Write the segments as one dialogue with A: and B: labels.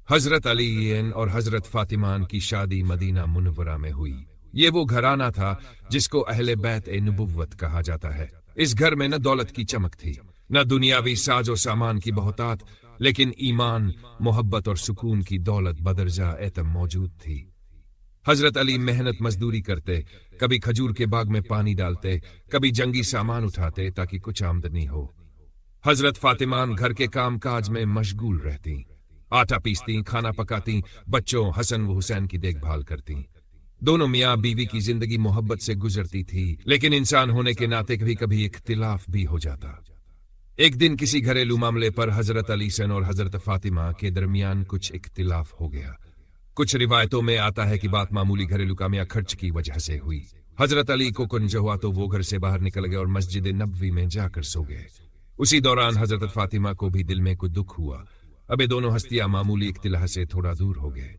A: حضرت علی اور حضرت فاطمہ کی شادی مدینہ منورہ میں ہوئی۔ یہ وہ گھرانہ تھا جس کو اہل بیت نبوت کہا جاتا ہے۔ اس گھر میں نہ دولت کی چمک تھی، نہ دنیاوی ساز و سامان کی بہتات، لیکن ایمان، محبت اور سکون کی دولت بدرجہ ایتم موجود تھی۔ حضرت علی محنت مزدوری کرتے، کبھی کھجور کے باغ میں پانی ڈالتے، کبھی جنگی سامان اٹھاتے تاکہ کچھ آمدنی ہو۔ حضرت فاطمہ گھر کے کام کاج میں مشغول رہتی، آٹا پیستی، کھانا پکاتی، بچوں حسن و حسین کی دیکھ بھال کرتی۔ دونوں میاں بیوی کی زندگی محبت سے گزرتی تھی، لیکن انسان ہونے کے ناطے کبھی کبھی اختلاف بھی ہو جاتا۔ ایک دن کسی گھریلو معاملے پر حضرت علی اور حضرت فاطمہ کے درمیان کچھ اختلاف ہو گیا۔ کچھ روایتوں میں آتا ہے کہ بات معمولی گھریلو کامیاں خرچ کی وجہ سے ہوئی۔ حضرت علی کو کنج ہوا تو وہ گھر سے باہر نکل گئے اور مسجد نبوی میں جا کر سو گئے۔ اسی دوران حضرت فاطمہ کو بھی دل میں کوئی دکھ ہوا۔ اب دونوں ہستیاں معمولی اختلاف سے تھوڑا دور ہو گئے۔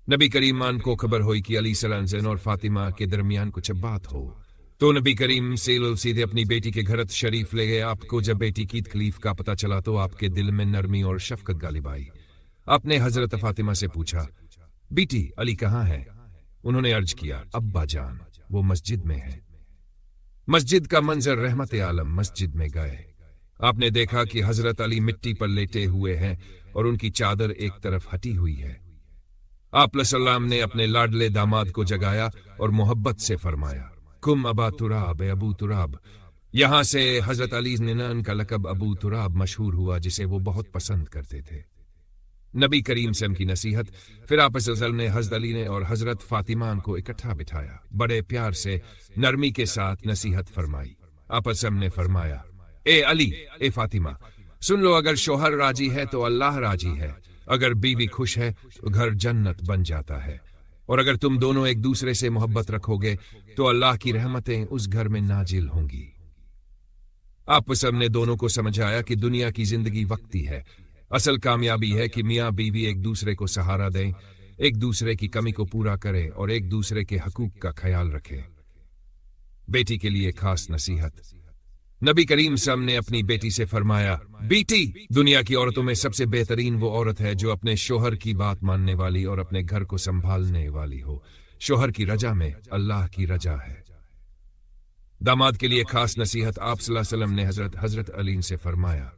A: نبی کریم کو خبر ہوئی کہ علی صلی اللہ علیہ وسلم اور فاطمہ کے درمیان کچھ بات ہو، تو نبی کریم سیدھے اپنی بیٹی کے گھر شریف لے گئے۔ آپ کو جب بیٹی کی تکلیف کا پتہ چلا تو آپ کے دل میں نرمی اور شفقت غالب آئی۔ آپ نے حضرت فاطمہ سے پوچھا، بیٹی علی کہاں ہے؟ انہوں نے عرض کیا، ابا جان وہ مسجد میں ہے۔ مسجد کا منظر رحمت عالم مسجد میں گئے۔ آپ نے دیکھا کہ حضرت علی مٹی پر لیٹے ہوئے ہیں اور ان کی چادر ایک طرف ہٹی ہوئی ہے۔ آپ علیہ السلام نے اپنے لاڈلے داماد کو جگایا اور محبت سے فرمایا، کم ابا تراب، ابو تراب۔ یہاں سے حضرت علی ننان کا لقب ابو تراب مشہور ہوا، جسے وہ بہت پسند کرتے تھے۔ نبی کریم سے کی نصیحت۔ پھر آپ صلی اللہ علیہ وسلم نے حضرت علی نے اور حضرت فاطمہ کو اکٹھا بٹھایا، بڑے پیار سے نرمی کے ساتھ نصیحت فرمائی۔ آپ صلی اللہ علیہ وسلم نے فرمایا، اے علی، اے فاطمہ، سن لو، اگر شوہر راضی ہے تو اللہ راضی ہے، اگر بیوی خوش ہے تو گھر جنت بن جاتا ہے، اور اگر تم دونوں ایک دوسرے سے محبت رکھو گے تو اللہ کی رحمتیں اس گھر میں نازل ہوں گی۔ آپ سب نے دونوں کو سمجھایا کہ دنیا کی زندگی وقتی ہے، اصل کامیابی ہے کہ میاں بیوی ایک دوسرے کو سہارا دیں، ایک دوسرے کی کمی کو پورا کریں اور ایک دوسرے کے حقوق کا خیال رکھیں۔ بیٹی کے لیے خاص نصیحت۔ نبی کریم صلی اللہ علیہ وسلم نے اپنی بیٹی سے فرمایا، بیٹی، دنیا کی عورتوں میں سب سے بہترین وہ عورت ہے جو اپنے شوہر کی بات ماننے والی اور اپنے گھر کو سنبھالنے والی ہو۔ شوہر کی رجا میں اللہ کی رجا ہے۔ داماد کے لیے خاص نصیحت۔ آپ صلی اللہ علیہ وسلم نے حضرت علی سے فرمایا،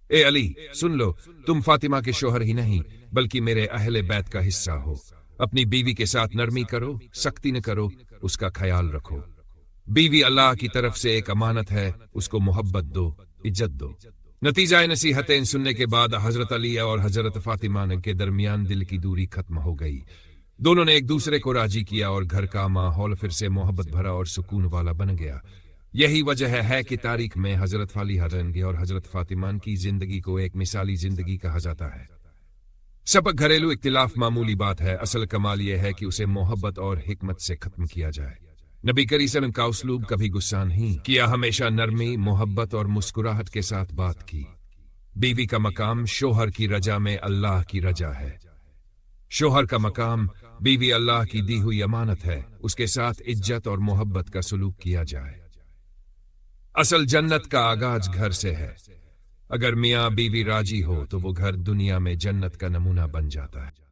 A: اے علی، سن لو، تم فاطمہ کے شوہر ہی نہیں بلکہ میرے اہل بیت کا حصہ ہو۔ اپنی بیوی کے ساتھ نرمی کرو، سختی نہ کرو، اس کا خیال رکھو۔ بیوی اللہ کی طرف سے ایک امانت ہے، اس کو محبت دو، عزت دو۔ نتیجہ نصیحتیں سننے کے بعد حضرت علی اور حضرت فاطمہ کے درمیان دل کی دوری ختم ہو گئی۔ دونوں نے ایک دوسرے کو راضی کیا اور گھر کا ماحول پھر سے محبت بھرا اور سکون والا بن گیا۔ یہی وجہ ہے کہ تاریخ میں حضرت علی اور حضرت فاطمہ کی زندگی کو ایک مثالی زندگی کہا جاتا ہے۔ سب گھریلو اختلاف معمولی بات ہے، اصل کمال یہ ہے کہ اسے محبت اور حکمت سے ختم کیا جائے۔ نبی کریم صلی اللہ علیہ وسلم کا اسلوب کبھی غصہ نہیں کیا، ہمیشہ نرمی، محبت اور مسکراہٹ کے ساتھ بات کی۔ بیوی کا مقام شوہر کی رجا میں اللہ کی رجا ہے۔ شوہر کا مقام بیوی اللہ کی دی ہوئی امانت ہے، اس کے ساتھ عزت اور محبت کا سلوک کیا جائے۔ اصل جنت کا آغاز گھر سے ہے۔ اگر میاں بیوی راضی ہو تو وہ گھر دنیا میں جنت کا نمونہ بن جاتا ہے۔